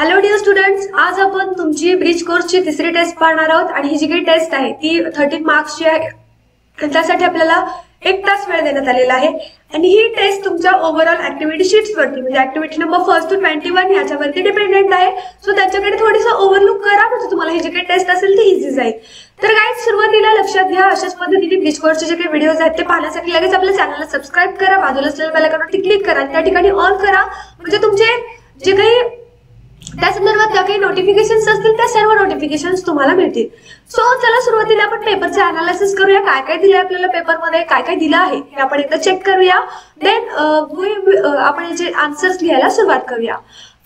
Hello dear students, आज आपण तुमची ब्रिज कोर्सची तिसरी टेस्ट पाहणार आहोत आणि ही जी काही टेस्ट आहे ती 13 मार्क्सची आहे. त्यासाठी आपल्याला 1 तास वेळ देण्यात आलेला आहे आणि ही टेस्ट तुमच्या ओव्हरऑल ऍक्टिव्हिटी शीट्स वरती म्हणजे ऍक्टिव्हिटी नंबर 1 to 21 याच्यावरती डिपेंडेंट आहे. सो त्याच्याकडे थोडीसं ओव्हरलुक करा म्हणजे तुम्हाला ही जी काही टेस्ट असेल ती इझी जाईल. तर गाइस, सुरुवातीला लक्षात घ्या, अशाच पद्धतीने ब्रिज कोर्सचे जे काही व्हिडिओज आहेत ते पाहण्यासाठी लगेच आपल्या चॅनलला सबस्क्राइब करा, बाजूला असलेल्या बेल आयकॉनवरती क्लिक करा आणि त्या ठिकाणी ऑल करा म्हणजे तुमचे जे काही त्या संदर्भात काही नोटिफिकेशन्स असतील त्या सर्व नोटिफिकेशन्स तुम्हाला मिळतील. सो चला सुरुवातीला आपण पेपरचे अनालिसिस करूया. काय काय दिले आपल्याला पेपरमध्ये, काय काय दिलं आहे हे आपण एकदा चेक करूया. देन आपण याचे आन्सर्स लिहायला सुरुवात करूया.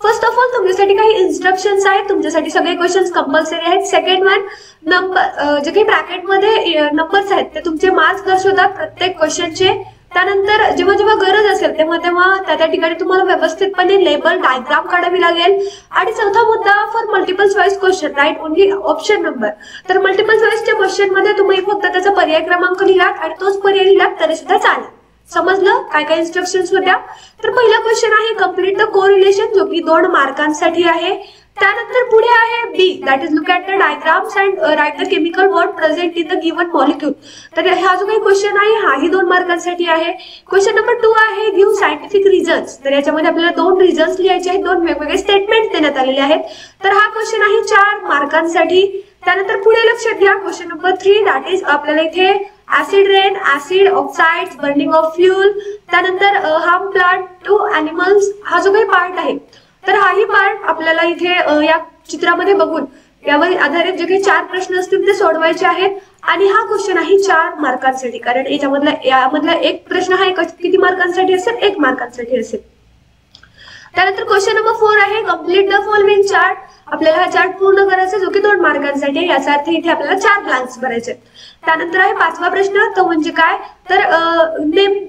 फर्स्ट ऑफ ऑल तुमच्यासाठी काही इन्स्ट्रक्शन्स आहेत, तुमच्यासाठी सगळे क्वेश्चन्स कंपल्सरी आहेत. सेकंड वन, नंबर जे काही ब्रॅकेटमध्ये नंबर्स आहेत ते तुमचे मार्क्स दर्शवतात प्रत्येक क्वेश्चनचे. त्यानंतर जेव्हा जेव्हा गरज असेल तेव्हा तेव्हा त्या ठिकाणी तुम्हाला व्यवस्थितपणे लेबल डायग्राम काढावी लागेल. आणि चौथा मुद्दा, for multiple choice question write only option number. तर मल्टिपल चॉईसच्या क्वेश्चन मध्ये तुम्ही फक्त त्याचा पर्याय क्रमांक लिहिलात आणि तोच पर्याय लिहिलात तरी सुद्धा चालेल. समजलं काय काय इन्स्ट्रक्शन्स होत्या? तर पहिला क्वेश्चन आहे कम्प्लीट द कोरिलेशन, जो की 2 मार्कांसाठी आहे. त्यानंतर पुढे आहे B, that is look at the diagrams and write the chemical bond present in the given molecule. तर हा जो काही क्वेश्चन आहे हाही 2 मार्कांसाठी आहे. क्वेश्चन नंबर 2 आहे गिव्ह सायंटिफिक रिझन्स. तर याच्यामध्ये आपल्याला 2 रिझन्स लिहायचे आहेत, 2 वेगवेगळे स्टेटमेंट देण्यात आलेले आहेत. तर हा क्वेश्चन आहे 4 मार्कांसाठी. त्यानंतर पुढे लक्षात घ्या क्वेश्चन नंबर 3, दॅट इज आपल्याला इथे acid rain, acid oxides, burning of fuel, त्यानंतर हार्म प्लांट टू अॅनिमल्स, हा जो काही पार्ट आहे तर हाही पार्ट आपल्याला इथे या चित्रामध्ये बघून यावर आधारित जे काही 4 प्रश्न असतील ते सोडवायचे आहेत. आणि हा क्वेश्चन आहे 4 मार्कांसाठी, कारण यामधला एक प्रश्न हा किती मार्कांसाठी असेल? 1 मार्कांसाठी असेल. त्यानंतर क्वेश्चन नंबर 4 आहे कम्प्लीट द फॉलोइंग चार्ट. आपल्याला हा चार्ट पूर्ण करायचा जो की 2 मार्कांसाठी आहे. याचा अर्थ इथे आपल्याला 4 ब्लँक्स भरायचे. त्यानंतर आहे 5वा प्रश्न, तो म्हणजे काय? तर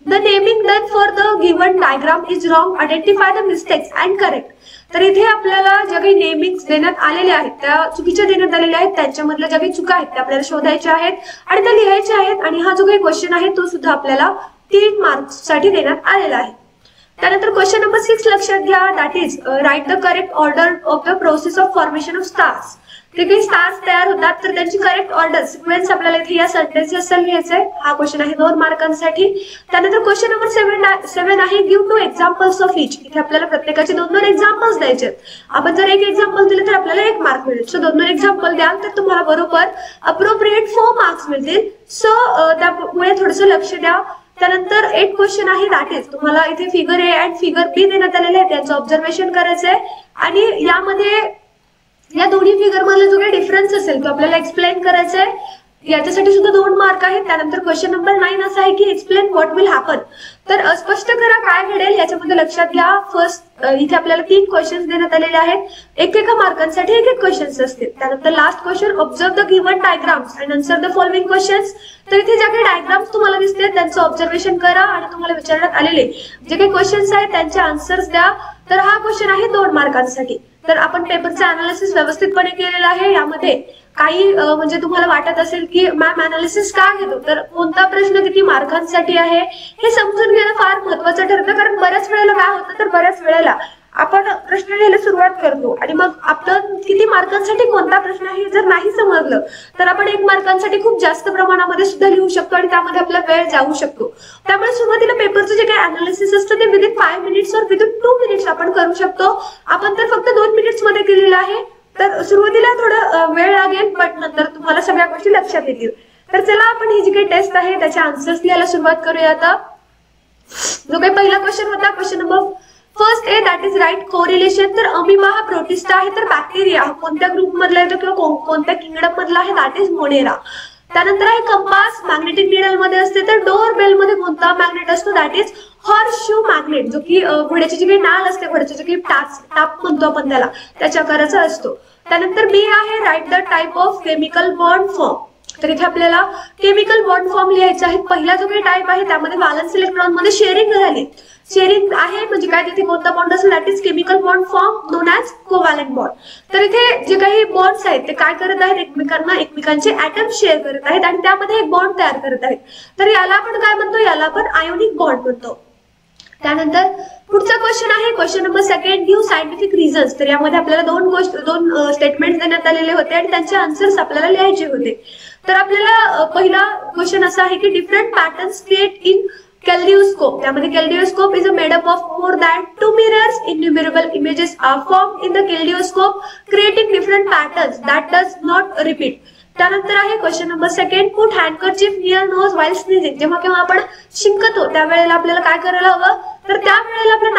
The naming done for the given diagram is wrong. Identify the mistakes and correct. तर इथे आपल्याला ज्या काही नेमिंग्स देण्यात आलेल्या आहेत त्या चुकीच्या देण्यात आलेल्या आहेत. त्यांच्यामधल्या ज्या काही चुका आहेत त्या आपल्याला शोधायच्या आहेत आणि त्या लिहायच्या आहेत. आणि हा जो काही क्वेश्चन आहे तो सुद्धा आपल्याला 3 मार्क्स साठी देण्यात आलेला आहे. त्यानंतर क्वेश्चन नंबर 6 लक्षात घ्या, that is write the correct order of the process of formation of stars. जे काही स्टार्स तयार होतात तर त्यांची करेक्ट ऑर्डर सिक्वेन्स आपल्याला इथे या सेंटेन्सेस लिहायचं आहे. हा क्वेश्चन आहे 2 मार्कांसाठी. त्यानंतर क्वेश्चन नंबर 7 आहे गिव्ह 2 एक्झाम्पल्स ऑफ इच. इथे आपल्याला प्रत्येकाचे 2-2 एक्झाम्पल्स द्यायचे. आपण जर 1 एक्झाम्पल दिले तर आपल्याला 1 मार्क मिळेल. सो 2-2 एक्झाम्पल द्याल तर तुम्हाला बरोबर अप्रोप्रिएट 4 मार्क्स मिळतील. सो त्यामुळे थोडंसं लक्ष द्या. त्यानंतर 8 क्वेश्चन आहे, दॅट इज तुम्हाला इथे फिगर ए अँड फिगर बी देण्यात आलेले आहे, त्यांचं ऑब्झर्वेशन करायचं आहे. आणि यामध्ये या दोन्ही फिगर मधला जो काही डिफरन्स असेल तो आपल्याला एक्सप्लेन करायचा आहे. याच्यासाठी सुद्धा 2 मार्क आहेत. त्यानंतर क्वेश्चन नंबर 9 असा आहे की एक्सप्लेन व्हॉट विल हॅपन. तर स्पष्ट करा काय घडेल. याच्यामध्ये लक्षात घ्या, फर्स्ट इथे आपल्याला 3 क्वेश्चन्स देण्यात आलेले आहेत. एका मार्कांसाठी 1 क्वेश्चन्स असतील. त्यानंतर last question observe the given diagrams and answer the following questions. तर इथे ज्या काही डायग्राम्स तुम्हाला दिसते त्यांचं ऑब्झर्वेशन करा आणि तुम्हाला विचारण्यात आलेले जे काही क्वेश्चन्स आहेत त्यांचे आन्सर्स द्या. तर हा क्वेश्चन आहे 2 मार्कांसाठी. तर आपण पेपरचं अनालिसिस व्यवस्थितपणे केलेलं आहे. यामध्ये काही म्हणजे तुम्हाला वाटत असेल की मॅम अनालिसिस का घेतो, तर कोणता प्रश्न किती मार्कांसाठी आहे हे समजून घेणं फार महत्वाचं ठरतं. कारण बऱ्याच वेळेला काय होतं, तर बऱ्याच वेळेला आपण प्रश्न लिहायला सुरुवात करतो आणि मग आपण किती मार्कांसाठी कोणता प्रश्न आहे जर नाही समजलं तर आपण 1 मार्कांसाठी खूप जास्त प्रमाणामध्ये सुद्धा लिहू शकतो आणि त्यामध्ये आपला वेळ जाऊ शकतो. त्यामुळे सुरुवातीला पेपरचं जे काही अनालिसिस असतं ते विदिन 5 मिनिट्स और विदिन 2 मिनिट्स आपण करू शकतो. आपण तर फक्त 2 मिनिट्स मध्ये केलेलं आहे. तर सुरुवातीला थोडं वेळ लागेल बट नंतर तुम्हाला सगळ्या गोष्टी लक्षात येतील. तर चला आपण ही जी काही टेस्ट आहे त्याचे आन्सर्स लिहायला सुरुवात करूया. आता जो काही पहिला क्वेश्चन होता, question number first A, that is right correlation. तर अमिबा हा प्रोटिस्टा आहे, तर बॅक्टेरिया कोणत्या ग्रुप मधला येतो किंवा कोणत्या किंगडम मधला आहे, दॅट इज मोनेरा. त्यानंतर आहे कंपास मॅग्नेटिक निडल मध्ये असते, तर डोर बेल मध्ये कोणता मॅग्नेट असतो, दॅट इज हॉर्सशू मॅग्नेट, जो की घोड्याची जी काही नाल असते, घोड्याची जी काही टाप म्हणतो आपण त्याला, त्याच्या आकाराचा असतो. त्यानंतर बी आहे write the type of chemical bond form. तर इथे आपल्याला केमिकल बॉन्ड फॉर्म लिहायचा आहे. पहिला जो काही टाइप आहे त्यामध्ये व्हॅलन्स इलेक्ट्रॉन मध्ये शेअरिंग झाली. शेअरिंग आहे म्हणजे काय, तिथे कोणता बॉन्ड असेल, that is chemical bond form non as covalent bond. तर इथे जे काही बॉन्ड्स आहेत ते काय करत आहेत, एकमेकांचे ॲटम शेअर करत आहेत आणि त्यामध्ये एक बॉन्ड तयार करत आहेत. तर याला आपण काय म्हणतो, याला आपण आयोनिक बॉन्ड म्हणतो. त्यानंतर पुढचा क्वेश्चन आहे question number 2, give scientific reasons. तर यामध्ये आपल्याला दोन स्टेटमेंट देण्यात आलेले होते आणि त्यांचे आन्सर्स आपल्याला लिहायचे होते. तर आपल्याला पहिला क्वेश्चन असा आहे की different patterns create in kaleidoscope. त्यामध्ये kaleidoscope is made up of more than 2 mirrors. Innumerable images are formed in the kaleidoscope, creating different patterns that does not repeat. त्यानंतर आहे question number 2, put handkerchief near nose while sneezing. जेव्हा केव्हा आपण शिंकतो त्यावेळेला आपल्याला काय करायला हवं, तर त्यावेळेला आपल्या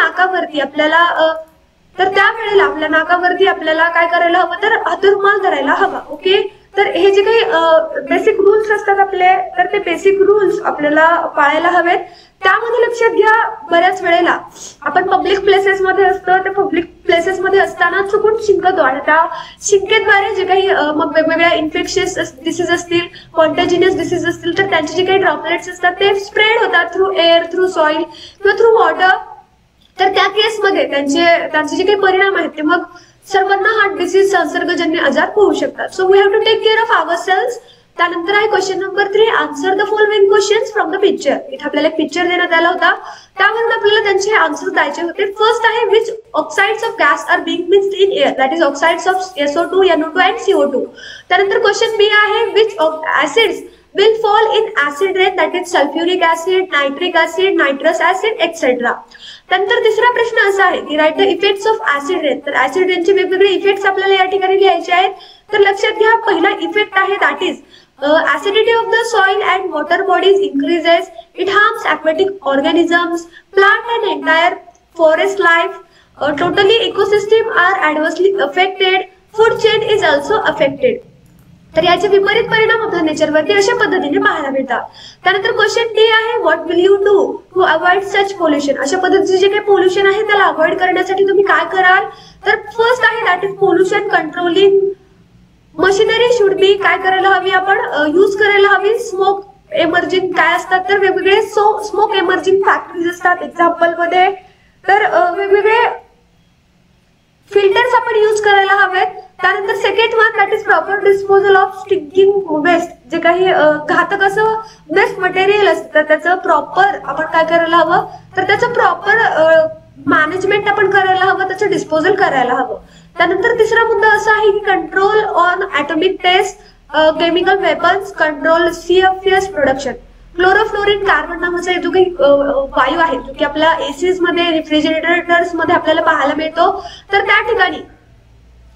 नाकावरती आपल्याला काय करायला हवं, तर हातरुमाल धरायला हवा. ओके, तर हे जे काही बेसिक रूल्स असतात आपले, तर ते बेसिक रूल्स आपल्याला पाळायला हवेत. त्यामध्ये लक्षात घ्या, बऱ्याच वेळेला आपण पब्लिक प्लेसेस मध्ये असतो, त्या पब्लिक प्लेसेस मध्ये असताना चुकून शिंकतो आणि त्या शिंकेद्वारे जे काही मग वेगवेगळ्या इन्फेक्शियस डिसीज असतील, कॉन्टॅजिनियस डिसीज असतील, तर त्यांचे जे काही ड्रॉपलेट्स असतात ते स्प्रेड होतात थ्रू एअर, थ्रू सॉइल किंवा थ्रू वॉटर. तर त्या केसमध्ये त्यांचे जे काही परिणाम आहेत ते मग सर्वांना हार्ट डिसीज, संसर्गजन्य आजार होऊ शकतात. So we have to take care of ourselves. त्यानंतर आहे question number 3, answer the following questions from the picture. इथे आपल्याला एक पिक्चर देण्यात आला होता, त्यावरून आपल्याला त्यांचे आन्सर द्यायचे होते. फर्स्ट आहे which oxides of gas are being mixed in air, that is oxides of SO2, NO2 and CO2. त्यानंतर क्वेश्चन बी आहे which acids will fall in acid rain, that is sulfuric acid, nitric acid, nitrous acid, etc. त्यानंतर तिसरा प्रश्न असा आहे की write the effects of acid rain. तर acid रेनचे वेगवेगळे इफेक्ट्स आपल्याला या ठिकाणी लिहायचे आहेत. तर लक्षात घ्या, पहिला इफेक्ट आहे that is acidity of the soil and water bodies increases. It harms aquatic organisms, plant and entire forest life. Totally ecosystem are adversely affected. Food chain is also affected. तर याचे विपरीत परिणाम आपल्या नेचरवरती अशा पद्धतीने पाहायला मिळतात. त्यानंतर क्वेश्चन डी आहे what will you do to avoid such pollution. अशा पद्धतीचे जे काही पोल्युशन आहे त्याला अवॉइड करण्यासाठी तुम्ही काय कराल, तर फर्स्ट आहे that is pollution controlling machinery should be. काय करायला हवी, आपण यूज करायला हवी स्मोक एमर्जिंग. काय असतात, तर वेगवेगळे स्मोक एमर्जिंग फॅक्टरीज असतात. एक्झाम्पल मध्ये तर वेगवेगळे फिल्टर्स आपण यूज करायला हवेत. त्यानंतर second one that is proper disposal of stinking waste. जे काही घातक असं वेस्ट मटेरियल असतं तर त्याचं प्रॉपर आपण काय करायला हवं, तर त्याचं प्रॉपर मॅनेजमेंट आपण करायला हवं, त्याचं डिस्पोजल करायला हवं. त्यानंतर तिसरा मुद्दा असा आहे की control on atomic test, chemical weapons, control CFS production. Chlorofluorine carbon नावाचा जो काही वायू आहे जो की आपल्या एसीज मध्ये, रेफ्रिजरेटर्स मध्ये आपल्याला पाहायला मिळतो. तर त्या ठिकाणी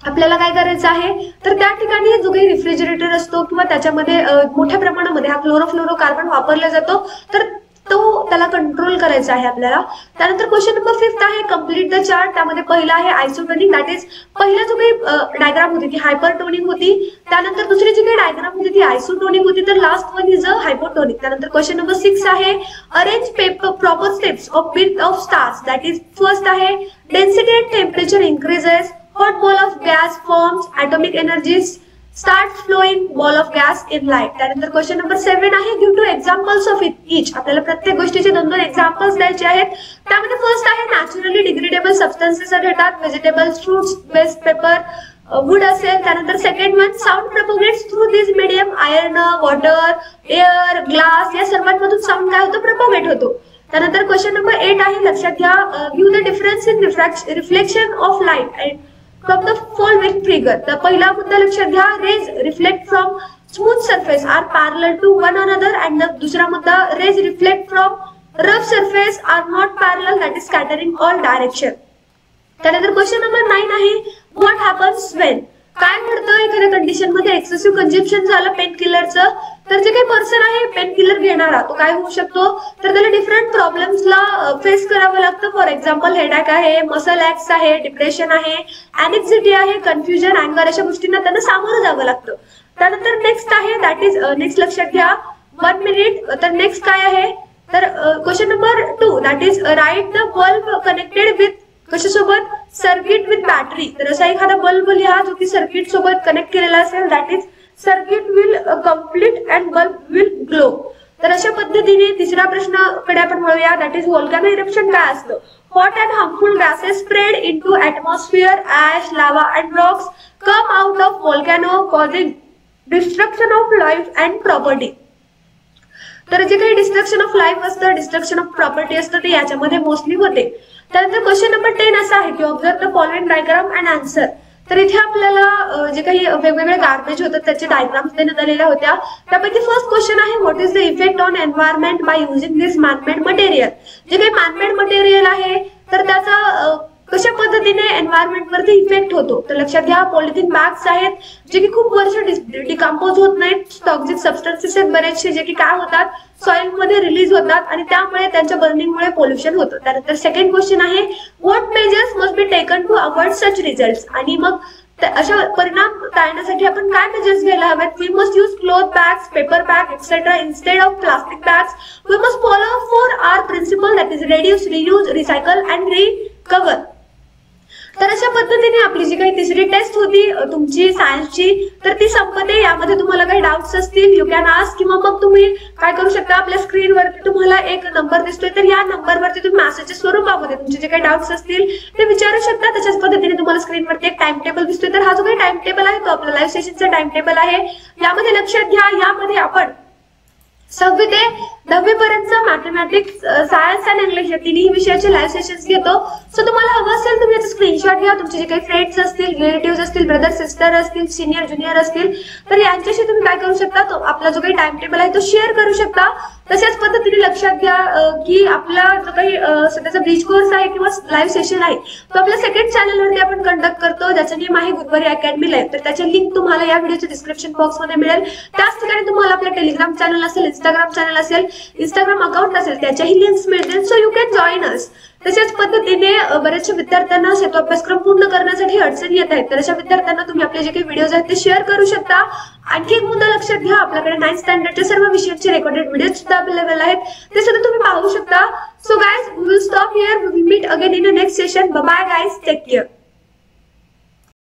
आपल्याला काय करायचं आहे, तर त्या ठिकाणी जो काही रेफ्रिजरेटर असतो किंवा त्याच्यामध्ये मोठ्या प्रमाणामध्ये हा क्लोरोफ्लोरो कार्बन वापरला जातो, तर तो त्याला कंट्रोल करायचा आहे आपल्याला. त्यानंतर क्वेश्चन नंबर 5 आहे कम्प्लीट द चार्ट. त्यामध्ये पहिला आहे आयसोटोनिक, दॅट इज पहिला जो काही डायग्राम होती ती हायपरटोनिक होती. त्यानंतर दुसरी जी काही डायग्राम होती ती आयसोटोनिक होती. तर last one is a hypotonic. त्यानंतर क्वेश्चन नंबर 6 आहे arrange proper steps of birth of stars. That is first आहे density and temperature increases, hot ball of gas forms, atomic energies starts flowing, ball of gas in light. त्यानंतर question number 7 आहे give to examples of each. आपल्याला प्रत्येक गोष्टीचे 2-2 examples द्यायचे आहेत. त्यामध्ये first आहे नॅचरली डिग्रेडेबल सबस्टन्सेस येतात, vegetables, fruits, waste paper, wood असेल. त्यानंतर second one sound propagates through this medium, iron, water, air, glass या सर्वांमधून साऊंड काय होतो, प्रपोगेट होतो. त्यानंतर क्वेश्चन नंबर 8 आहे लक्षात घ्या give the difference in reflection of light and from the following figure. तर पहिला मुद्दा लक्षात घ्या rays reflect from smooth surface are parallel to one another and दुसरा मुद्दा rays reflect from rough surface are not parallel, that is scattering all direction. त्यानंतर question number 9 आहे what happens when. काय घडतं एखाद्या कंडिशन मध्ये एक्सेसिव्ह कंझम्पशन झालं pen किलरचं, तर जे काही पर्सन आहे पेन किलर घेणारा तो काय होऊ शकतो, तर त्याला डिफरंट प्रॉब्लेम्सला फेस करावं लागतं. फॉर एक्झाम्पल हेडॅक आहे, मसल ऍक्स आहे, डिप्रेशन आहे, अॅनेक्झिटी आहे, कन्फ्युजन, अँगर अशा गोष्टींना त्यांना सामोरं जावं लागतं. त्यानंतर नेक्स्ट आहे दॅट इज नेक्स्ट लक्षात घ्या 1 मिनिट. तर नेक्स्ट काय आहे, तर question number 2 that is write the bulb connected with कशासोबत, सर्किट विथ बॅटरी. तर असा एखादा बल्ब लिहा जो की सर्किट सोबत कनेक्ट केलेला असेल, that is circuit will complete and bulb will glow. तर अशा पद्धतीने तिसऱ्या प्रश्नाकडे आपण वळूया दॅट इज व्होल्कॅनो इरप्शन काय असतं. Hot and harmful gases spread into atmosphere, ash, lava and rocks come out of volcano causing destruction of life and property. तर जे काही डिस्ट्रक्शन ऑफ लाईफ असतं, डिस्ट्रक्शन ऑफ प्रॉपर्टी असतं ते याच्यामध्ये mostly होते. त्यानंतर क्वेश्चन नंबर 10 असा आहे की observe the following diagram and answer. तर इथे आपल्याला जे काही वेगवेगळे गार्बेज होतात त्याचे डायग्राम्स देण्यात आलेल्या होत्या. त्यापैकी फर्स्ट क्वेश्चन आहे what is the effect on environment by using this man-made material. जे काही मॅनमेड मटेरियल आहे तर त्याचा कशा पद्धतीने एन्व्हायरमेंट वरती इफेक्ट होतो. तर लक्षात घ्या पॉलिथिन बॅग्स आहेत जे की खूप वर्ष डिकम्पोज होत नाहीत. टॉक्सिक सबस्टन्सेस आहेत बरेचसे जे की काय होतात सॉइल मध्ये रिलीज होतात आणि त्यामुळे त्यांच्या बर्निंगमुळे पोल्युशन होतं. त्यानंतर सेकंड क्वेश्चन आहे what measures must be taken to avoid such results. आणि मग अशा परिणाम टाळण्यासाठी आपण काय मेजर्स घ्यायला हवेत. We must use cloth bags, paper bag etcetera instead of plastic bags. We must follow 4R principle that is reduce, reuse, recycle and recover. तर अशा पद्धतीने आपली जी काही तिसरी टेस्ट होती तुमची सायन्सची तर ती संपते. यामध्ये तुम्हाला काही डाऊट्स असतील यू कॅन आस्क, किंवा मग तुम्ही काय करू शकता आपल्या स्क्रीनवरती तुम्हाला एक नंबर दिसतोय तर या नंबरवरती तुम्ही मेसेजच्या स्वरूपामध्ये तुमचे जे काही डाऊट्स असतील ते विचारू शकता. तशाच पद्धतीने तुम्हाला स्क्रीनवरती एक टाइम टेबल दिसतोय. तर हा जो काही टाइम टेबल आहे तो आपला लाईव्ह सेशनचा टाइम टेबल आहे. यामध्ये लक्षात घ्या यामध्ये आपण 6वी ते 10वी पर्यंत मॅथमॅटिक्स, सायन्स आणि इंग्लिश या तिन्ही विषयाचे लाईव्ह सेशन्स घेतो. सो तुम्हाला हवं असेल तुम्ही याचा स्क्रीनशॉट घ्या. तुमचे जे काही फ्रेंड्स असतील, रिलेटिव्ह असतील, ब्रदर सिस्टर असतील, सिनियर ज्युनियर असतील तर यांच्याशी तुम्ही काय करू शकता तो आपला जो काही टाइम टेबल आहे तो शेअर करू शकता. तशाच पद्धतीने लक्षात घ्या की आपला जो काही सध्याचा ब्रिज कोर्स आहे किंवा लाईव्ह सेशन आहे तो आपल्या सेकंड चॅनलवरती आपण कंडक्ट करतो ज्याचं नेम आहे गुरुवारी अकॅडमी लाईव्ह. तर त्याची लिंक तुम्हाला या व्हिडिओच्या डिस्क्रिप्शन बॉक्समध्ये मिळेल. त्याच ठिकाणी तुम्हाला आपला टेलिग्राम चॅनल असेल, इंस्टाग्राम चॅनल असेल, इंस्टाग्राम अकाउंट असेल त्याच्याही लिंक्स मिळतील. सो यू कॅन जॉईन अस. तशाच पद्धतीने बऱ्याचशा विद्यार्थ्यांना सेतू अभ्यासक्रम पूर्ण करण्यासाठी अडचणी येत आहेत तर अशा विद्यार्थ्यांना तुम्ही आपले जे काही व्हिडिओज आहेत ते शेअर करू शकता. आणखी एक मुद्दा लक्षात घ्या आपल्याकडे 9th स्टँडर्डच्या सर्व विषयांचे रेकॉर्डेड व्हिडिओ सुद्धा अवेलेबल आहेत ते सुद्धा तुम्ही पाहू शकता. So guys we will stop here. We will meet again in a next session. Bye bye guys, take care.